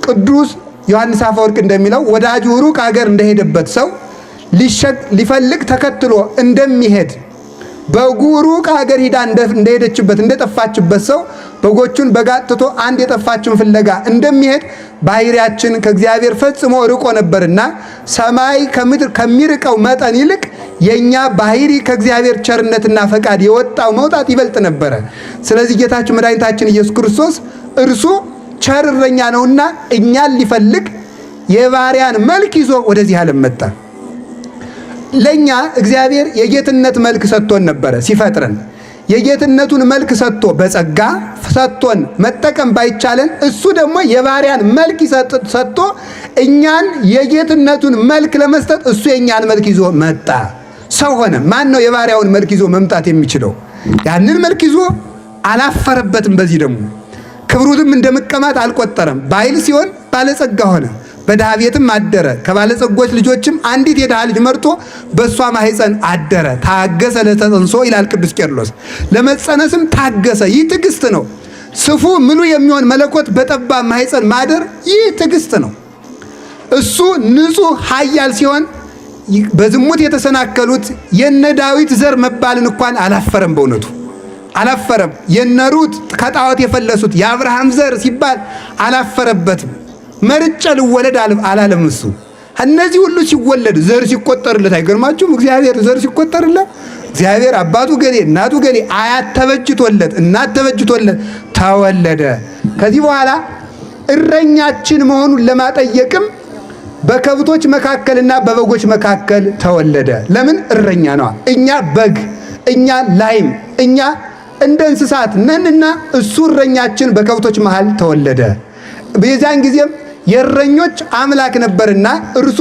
ቅዱስ ዮሐንስ አፈወርቅ እንደሚለው ወዳጁ ሩቅ ሀገር እንደሄደበት ሰው ሊፈልግ ተከትሎ እንደሚሄድ በጉ ሩቅ ሀገር ሂዳ እንደሄደችበት እንደጠፋችበት ሰው በጎቹን በጋጥቶ አንድ የጠፋችን ፍለጋ እንደሚሄድ ባህሪያችን ከእግዚአብሔር ፈጽሞ ርቆ ነበርና ሰማይ ከምድር ከሚርቀው መጠን ይልቅ የኛ ባህሪ ከእግዚአብሔር ቸርነትና ፈቃድ የወጣው መውጣት ይበልጥ ነበረ። ስለዚህ ጌታችን መድኃኒታችን ኢየሱስ ክርስቶስ እርሱ ቸር እረኛ ነውና እኛን ሊፈልግ የባሪያን መልክ ይዞ ወደዚህ ዓለም መጣ። ለኛ እግዚአብሔር የጌትነት መልክ ሰጥቶን ነበረ ሲፈጥረን። የጌትነቱን መልክ ሰጥቶ በጸጋ ሰጥቶን መጠቀም ባይቻለን እሱ ደግሞ የባሪያን መልክ ሰጥቶ እኛን የጌትነቱን መልክ ለመስጠት እሱ የኛን መልክ ይዞ መጣ፣ ሰው ሆነ። ማን ነው የባሪያውን መልክ ይዞ መምጣት የሚችለው? ያንን መልክ ይዞ አላፈረበትም። በዚህ ደግሞ ክብሩንም እንደመቀማት አልቆጠረም። ባይል ሲሆን ባለጸጋ ሆነ፣ በድሃ ቤትም አደረ። ከባለጸጎች ልጆችም አንዲት የድሃ ልጅ መርጦ በእሷ ማኅፀን አደረ። ታገሰ ለተጸንሶ ይላል ቅዱስ ቄርሎስ። ለመጸነስም ታገሰ። ይህ ትዕግስት ነው። ስፉ ምሉ የሚሆን መለኮት በጠባብ ማኅፀን ማደር ይህ ትዕግስት ነው። እሱ ንጹሕ ኃያል ሲሆን በዝሙት የተሰናከሉት የነ ዳዊት ዘር መባልን እንኳን አላፈረም። በእውነቱ አላፈረም። የነ ሩት ከጣዖት የፈለሱት የአብርሃም ዘር ሲባል አላፈረበትም። መርጬ ልወለድ አላለም እሱ። እነዚህ ሁሉ ሲወለድ ዘር ሲቆጠርለት አይገርማችሁም? እግዚአብሔር ዘር ሲቆጠርለት እግዚአብሔር አባቱ ገሌ እናቱ ገሌ አያት ተበጅቶለት እናት ተበጅቶለት ተወለደ። ከዚህ በኋላ እረኛችን መሆኑን ለማጠየቅም በከብቶች መካከልና በበጎች መካከል ተወለደ። ለምን? እረኛ ነዋ። እኛ በግ፣ እኛ ላይም፣ እኛ እንደ እንስሳት ነንና እሱ እረኛችን በከብቶች መሃል ተወለደ። በዚያን ጊዜም የእረኞች አምላክ ነበርና እርሱ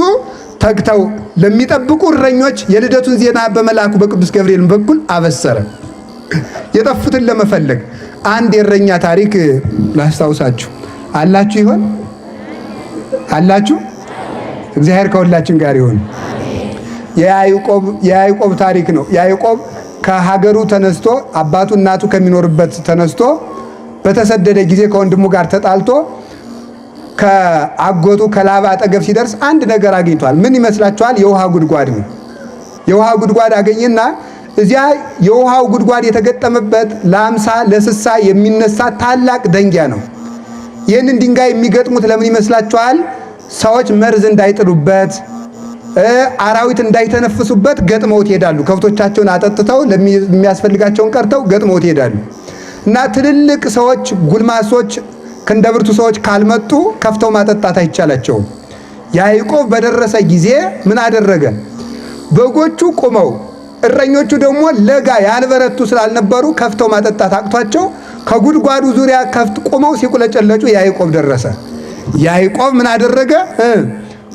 ተግተው ለሚጠብቁ እረኞች የልደቱን ዜና በመልአኩ በቅዱስ ገብርኤል በኩል አበሰረ። የጠፉትን ለመፈለግ አንድ የእረኛ ታሪክ ላስታውሳችሁ። አላችሁ ይሆን? አላችሁ? እግዚአብሔር ከሁላችን ጋር ይሁን። የያዕቆብ ታሪክ ነው። ያዕቆብ ከሀገሩ ተነስቶ አባቱ እናቱ ከሚኖርበት ተነስቶ በተሰደደ ጊዜ ከወንድሙ ጋር ተጣልቶ ከአጎቱ ከላባ አጠገብ ሲደርስ አንድ ነገር አግኝቷል። ምን ይመስላችኋል? የውሃ ጉድጓድ ነው። የውሃ ጉድጓድ አገኘና እዚያ የውሃው ጉድጓድ የተገጠመበት ለ50 ለ60 የሚነሳ ታላቅ ደንጊያ ነው። ይህንን ድንጋይ የሚገጥሙት ለምን ይመስላችኋል? ሰዎች መርዝ እንዳይጥሉበት፣ አራዊት እንዳይተነፍሱበት ገጥመውት ይሄዳሉ። ከብቶቻቸውን አጠጥተው ለሚያስፈልጋቸውን ቀርተው ገጥመውት ይሄዳሉ። እና ትልልቅ ሰዎች ጉልማሶች ክንደብርቱ ሰዎች ካልመጡ ከፍተው ማጠጣት አይቻላቸውም። ያዕቆብ በደረሰ ጊዜ ምን አደረገ? በጎቹ ቆመው እረኞቹ ደግሞ ለጋ ያልበረቱ ስላልነበሩ ከፍተው ማጠጣት አቅቷቸው ከጉድጓዱ ዙሪያ ከፍት ቆመው ሲቁለጨለጩ ያዕቆብ ደረሰ። ያዕቆብ ምን አደረገ?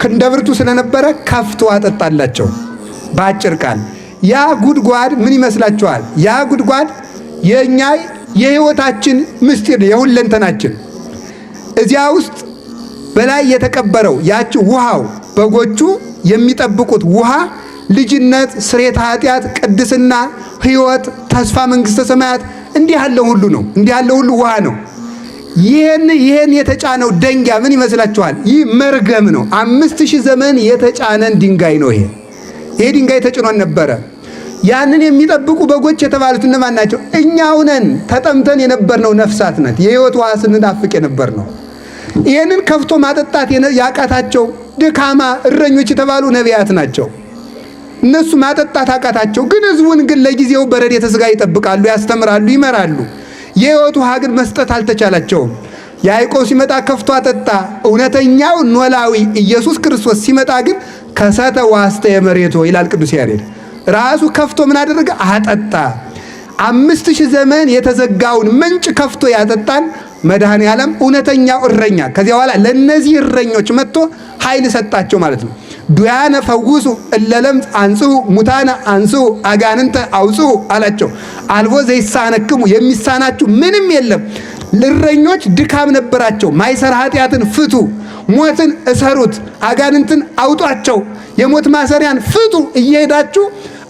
ክንደብርቱ ስለነበረ ከፍቶ አጠጣላቸው። በአጭር ቃል ያ ጉድጓድ ምን ይመስላችኋል? ያ ጉድጓድ የኛ የሕይወታችን ምስጢር የሁለንተናችን እዚያ ውስጥ በላይ የተቀበረው ያቺ ውሃው በጎቹ የሚጠብቁት ውሃ ልጅነት፣ ስርየተ ኃጢአት፣ ቅድስና፣ ሕይወት፣ ተስፋ መንግሥተ ሰማያት እንዲህ ያለው ሁሉ ነው። እንዲህ ያለው ሁሉ ውሃ ነው። ይህን የተጫነው ደንጊያ ምን ይመስላችኋል? ይህ መርገም ነው። 5000 ዘመን የተጫነን ድንጋይ ነው። ይሄ ድንጋይ ተጭኖን ነበረ። ያንን የሚጠብቁ በጎች የተባሉት እነማን ናቸው? እኛው ነን። ተጠምተን የነበርነው ነፍሳት ናት። የሕይወት ውሃ ስንናፍቅ የነበርነው። ይህንን ከፍቶ ማጠጣት ያቃታቸው ድካማ እረኞች የተባሉ ነቢያት ናቸው። እነሱ ማጠጣት አቃታቸው። ግን ሕዝቡን ግን ለጊዜው በረድኤተ ሥጋ ይጠብቃሉ፣ ያስተምራሉ፣ ይመራሉ። የሕይወት ውሃ ግን መስጠት አልተቻላቸውም። ያዕቆብ ሲመጣ ከፍቶ አጠጣ። እውነተኛው ኖላዊ ኢየሱስ ክርስቶስ ሲመጣ ግን ከሰተ ዋስተ የመሬቶ ይላል ቅዱስ ያሬድ። ራሱ ከፍቶ ምን አደረገ? አጠጣ። 5000 ዘመን የተዘጋውን ምንጭ ከፍቶ ያጠጣን መድኃኔ ዓለም እውነተኛው እረኛ። ከዚያ በኋላ ለእነዚህ እረኞች መጥቶ ኃይል ሰጣቸው ማለት ነው። ዱያነ ፈውሱ እለለምጽ አንጽሁ ሙታነ አንጽሁ አጋንንተ አውጽሁ አላቸው። አልቦ ዘይሳነክሙ የሚሳናችሁ ምንም የለም። እረኞች ድካም ነበራቸው። ማይሰራ ኃጢአትን ፍቱ፣ ሞትን እሰሩት፣ አጋንንትን አውጧቸው፣ የሞት ማሰሪያን ፍቱ እየሄዳችሁ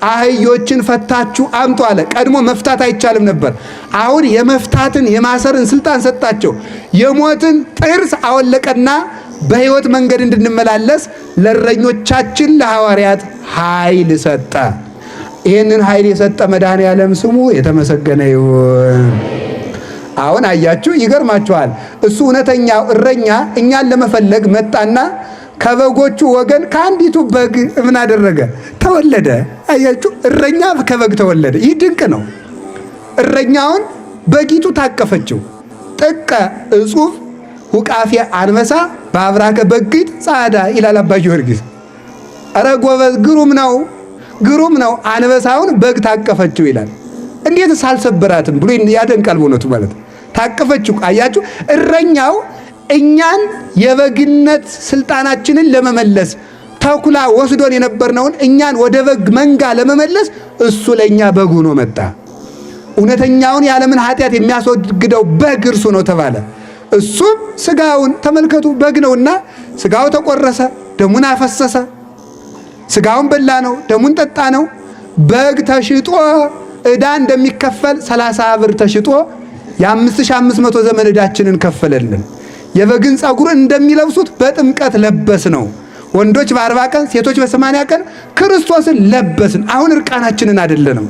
አህዮችን ፈታችሁ አምጡ አለ። ቀድሞ መፍታት አይቻልም ነበር። አሁን የመፍታትን የማሰርን ስልጣን ሰጣቸው። የሞትን ጥርስ አወለቀና በሕይወት መንገድ እንድንመላለስ ለእረኞቻችን ለሐዋርያት ኃይል ሰጠ። ይህንን ኃይል የሰጠ መድኃኔዓለም ስሙ የተመሰገነ ይሁን። አሁን አያችሁ፣ ይገርማችኋል። እሱ እውነተኛው እረኛ እኛን ለመፈለግ መጣና ከበጎቹ ወገን ከአንዲቱ በግ ምን አደረገ? ተወለደ። አያችሁ፣ እረኛ ከበግ ተወለደ። ይህ ድንቅ ነው። እረኛውን በጊቱ ታቀፈችው። ጥቀ እጹፍ ሁቃፊ አንበሳ በአብራከ በግት ጻዳ ይላል አባ ጊዮርጊስ። ኧረ ጎበዝ፣ ግሩም ነው፣ ግሩም ነው። አንበሳውን በግ ታቀፈችው ይላል። እንዴት ሳልሰበራትም ብሎ ያደንቃል። በእውነቱ ማለት ታቀፈችው። አያችሁ፣ እረኛው እኛን የበግነት ስልጣናችንን ለመመለስ ተኩላ ወስዶን የነበርነውን እኛን ወደ በግ መንጋ ለመመለስ እሱ ለእኛ በግ ሆኖ መጣ። እውነተኛውን የዓለምን ኃጢአት የሚያስወግደው በግ እርሱ ነው ተባለ። እሱም ስጋውን ተመልከቱ፣ በግ ነውና ስጋው ተቆረሰ፣ ደሙን አፈሰሰ። ስጋውን በላ ነው፣ ደሙን ጠጣ ነው። በግ ተሽጦ ዕዳ እንደሚከፈል 30 ብር ተሽጦ የ5500 ዘመን ዕዳችንን ከፈለልን። የበግን ጸጉር እንደሚለብሱት በጥምቀት ለበስ ነው። ወንዶች በ40 ቀን ሴቶች በ80 ቀን ክርስቶስን ለበስን። አሁን እርቃናችንን አይደለንም።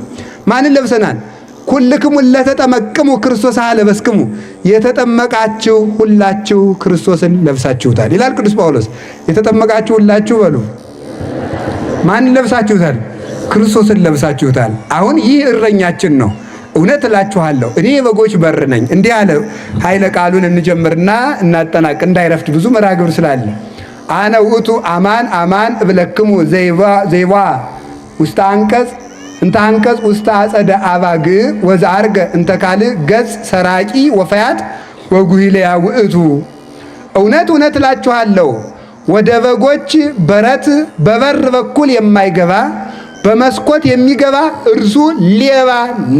ማንን ለብሰናል? ኩልክሙ ለተጠመቅሙ ክርስቶስ አለበስክሙ፣ የተጠመቃችሁ ሁላችሁ ክርስቶስን ለብሳችሁታል ይላል ቅዱስ ጳውሎስ። የተጠመቃችሁ ሁላችሁ በሉ። ማንን ለብሳችሁታል? ክርስቶስን ለብሳችሁታል። አሁን ይህ እረኛችን ነው። እውነት እላችኋለሁ እኔ የበጎች በር ነኝ። እንዲህ አለ። ኃይለ ቃሉን እንጀምርና እናጠናቅ እንዳይረፍድ ብዙ መርሐ ግብር ስላለ። አነ ውእቱ አማን አማን እብለክሙ ዘይባ ውስተ አንቀጽ እንተ አንቀጽ ውስተ አጸደ አባግ ወዘአርገ እንተ ካልእ ገጽ ሰራቂ ወፈያት ወጉሂለያ ውእቱ። እውነት እውነት እላችኋለሁ ወደ በጎች በረት በበር በኩል የማይገባ በመስኮት የሚገባ እርሱ ሌባ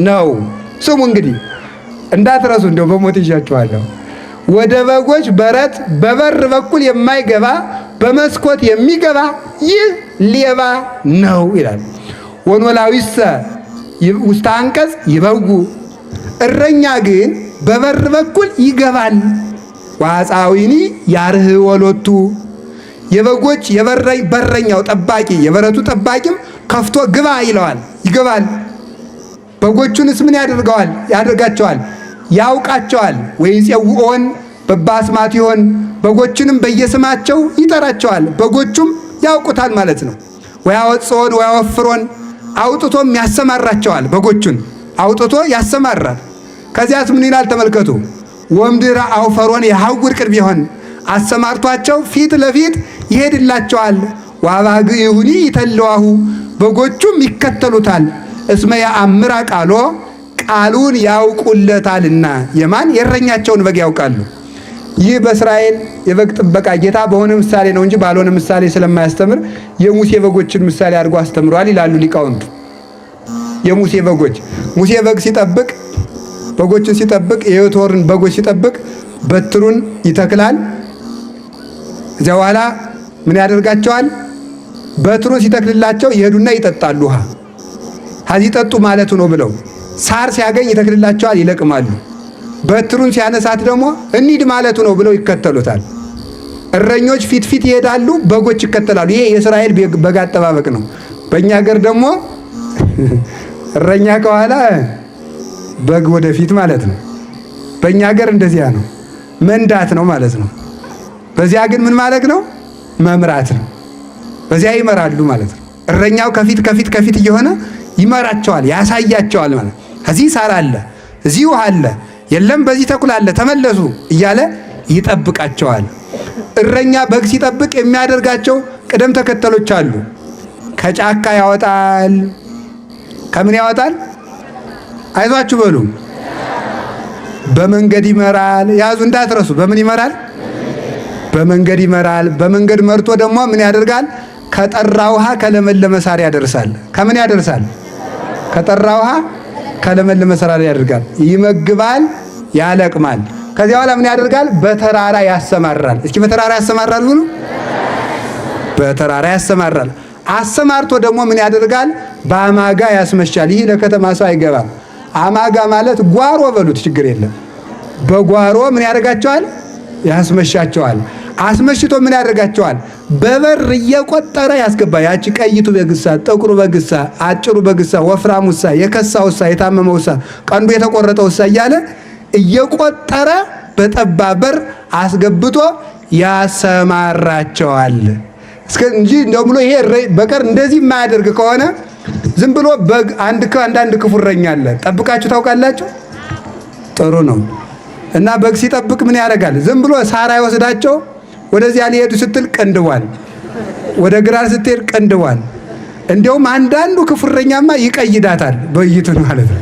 ነው። ስሙ እንግዲህ እንዳትረሱ፣ እንደው በሞት ይዣችኋለሁ። ወደ በጎች በረት በበር በኩል የማይገባ በመስኮት የሚገባ ይህ ሌባ ነው ይላል። ወኖላዊሰ ውስተ አንቀጽ ይበጉ፣ እረኛ ግን በበር በኩል ይገባል። ወአጻዊኒ ያርኅ ወሎቱ፣ የበጎች በረኛው ጠባቂ የበረቱ ጠባቂም ከፍቶ ግባ ይለዋል፣ ይገባል። በጎቹንስ ምን ያደርጋቸዋል? ያውቃቸዋል። ወይፄውዖን በበአስማቲሆን፣ በጎቹንም በየስማቸው ይጠራቸዋል። በጎቹም ያውቁታል ማለት ነው። ወያወፅኦን ወያወፍሮን፣ አውጥቶም ያሰማራቸዋል። በጎቹን አውጥቶ ያሰማራል። ከዚያስ ምን ይላል? ተመልከቱ። ወምድረ አውፈሮን የሐውር ቅርብ ይሆን፣ አሰማርቷቸው ፊት ለፊት ይሄድላቸዋል። ወአባግዕሁኒ ይተለዋሁ፣ በጎቹም ይከተሉታል። እስመ ያአምራ ቃሎ፣ ቃሉን ያውቁለታልና። የማን? የእረኛቸውን በግ ያውቃሉ። ይህ በእስራኤል የበግ ጥበቃ ጌታ በሆነ ምሳሌ ነው እንጂ ባልሆነ ምሳሌ ስለማያስተምር የሙሴ በጎችን ምሳሌ አድርጎ አስተምሯል ይላሉ ሊቃውንቱ። የሙሴ በጎች ሙሴ በግ ሲጠብቅ በጎችን ሲጠብቅ የዮቶርን በጎች ሲጠብቅ በትሩን ይተክላል። እዚያ በኋላ ምን ያደርጋቸዋል? በትሩን ሲተክልላቸው ይሄዱና ይጠጣሉ። ውሃ ከዚህ ጠጡ ማለቱ ነው ብለው ሳር ሲያገኝ ይተክልላቸዋል፣ ይለቅማሉ። በትሩን ሲያነሳት ደግሞ እንሂድ ማለቱ ነው ብለው ይከተሉታል። እረኞች ፊት ፊት ይሄዳሉ፣ በጎች ይከተላሉ። ይሄ የእስራኤል በግ አጠባበቅ ነው። በእኛ ሀገር ደግሞ እረኛ ከኋላ በግ ወደፊት ማለት ነው። በእኛ ሀገር እንደዚያ ነው፣ መንዳት ነው ማለት ነው። በዚያ ግን ምን ማለት ነው? መምራት ነው። በዚያ ይመራሉ ማለት ነው። እረኛው ከፊት ከፊት ከፊት እየሆነ ይመራቸዋል፣ ያሳያቸዋል ማለት እዚህ ሳር አለ፣ እዚህ ውሃ አለ፣ የለም በዚህ ተኩል አለ፣ ተመለሱ እያለ ይጠብቃቸዋል። እረኛ በግ ሲጠብቅ የሚያደርጋቸው ቅደም ተከተሎች አሉ። ከጫካ ያወጣል። ከምን ያወጣል? አይዟችሁ በሉ። በመንገድ ይመራል። ያዙ እንዳትረሱ። በምን ይመራል? በመንገድ ይመራል። በመንገድ መርቶ ደግሞ ምን ያደርጋል? ከጠራ ውሃ ከለመለመ ሳር ያደርሳል። ከምን ያደርሳል? ከጠራ ውሃ ከለመለመ ሳር ያደርጋል። ይመግባል፣ ያለቅማል። ከዚያ በኋላ ምን ያደርጋል? በተራራ ያሰማራል። እስኪ በተራራ ያሰማራል ብሉ። በተራራ ያሰማራል። አሰማርቶ ደግሞ ምን ያደርጋል? በአማጋ ያስመሻል። ይህ ለከተማ ሰው አይገባም። አማጋ ማለት ጓሮ በሉት ችግር የለም። በጓሮ ምን ያደርጋቸዋል? ያስመሻቸዋል። አስመሽቶ ምን ያደርጋቸዋል? በበር እየቆጠረ ያስገባ። ያቺ ቀይቱ በግሳ፣ ጥቁሩ በግሳ፣ አጭሩ በግሳ፣ ወፍራሙሳ፣ የከሳውሳ፣ የታመመውሳ፣ ቀንዱ የተቆረጠውሳ እያለ እየቆጠረ በጠባብ በር አስገብቶ ያሰማራቸዋል። እንጂ እንደው ብሎ ይሄ በቀር እንደዚህ የማያደርግ ከሆነ ዝም ብሎ አንዳንድ ክፉ እረኛ አለ። ጠብቃችሁ ታውቃላችሁ? ጥሩ ነው። እና በግ ሲጠብቅ ምን ያደርጋል? ዝም ብሎ ሳር አይወስዳቸው። ወደዚያ ሊሄዱ ስትል ቀንድቧል፣ ወደ ግራር ስትሄድ ቀንድቧል። እንዲያውም አንዳንዱ ክፉ እረኛማ ይቀይዳታል፣ በይቱን ማለት ነው።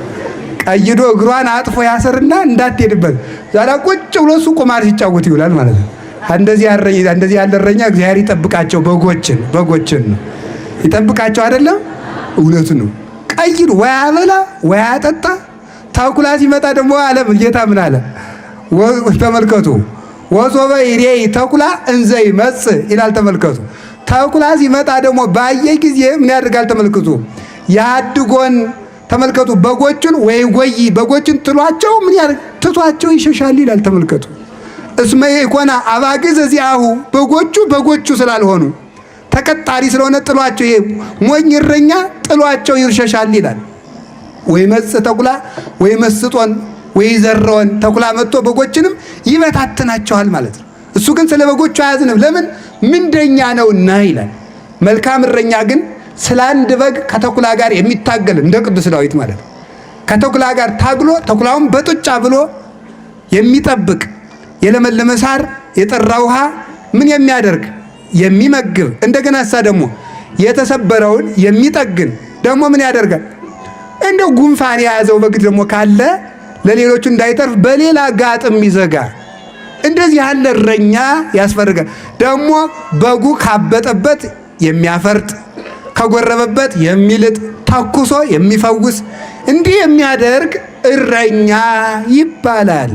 ቀይዶ እግሯን አጥፎ ያሰርና እንዳትሄድበት ዛሬ ቁጭ ብሎ እሱ ቁማር ሲጫወት ይውላል ማለት ነው። እንደዚህ ያለ እረኛ እግዚአብሔር ይጠብቃቸው። በጎችን ነው ይጠብቃቸው አይደለም? እውነቱ ነው። ቀይዶ ወይ አበላ ወይ አጠጣ። ተኩላ ሲመጣ ደግሞ አለ ጌታ ምን አለ? ተመልከቱ ወሶበ ይሬይ ተኩላ እንዘ ይመጽእ ይላል። ተመልከቱ ተኩላ ሲመጣ ደግሞ ባየ ጊዜ ምን ያደርጋል? ተመልከቱ ያድጎን ተመልከቱ በጎቹን ወይ ጎይ በጎቹን ጥሏቸው ምን ያደርግ? ትቷቸው ይሸሻል ይላል። ተመልከቱ እስመ ይኮና አባግዕ እዚአሁ በጎቹ ስላልሆኑ ተቀጣሪ ስለሆነ ጥሏቸው፣ ይሄ ሞኝ እረኛ ጥሏቸው ይሸሻል ይላል። ወይ መጽእ ተኩላ ወይ መስጦን ወይ ዘረውን ተኩላ መጥቶ በጎችንም ይበታትናቸዋል ማለት ነው። እሱ ግን ስለ በጎቹ አያዝንም። ለምን? ምንደኛ ነውና ይላል። መልካም እረኛ ግን ስለ አንድ በግ ከተኩላ ጋር የሚታገል እንደ ቅዱስ ዳዊት ማለት ነው። ከተኩላ ጋር ታግሎ ተኩላውን በጡጫ ብሎ የሚጠብቅ የለመለመ ሳር የጠራ ውሃ ምን የሚያደርግ የሚመግብ፣ እንደገና እሳ ደግሞ የተሰበረውን የሚጠግን ደግሞ ምን ያደርጋል? እንደው ጉንፋን የያዘው በግ ደግሞ ካለ ለሌሎቹ እንዳይተርፍ በሌላ ጋጥም ይዘጋ። እንደዚህ ያለ እረኛ ያስፈልጋል። ደግሞ በጉ ካበጠበት የሚያፈርጥ ከጎረበበት የሚልጥ ተኩሶ የሚፈውስ እንዲህ የሚያደርግ እረኛ ይባላል።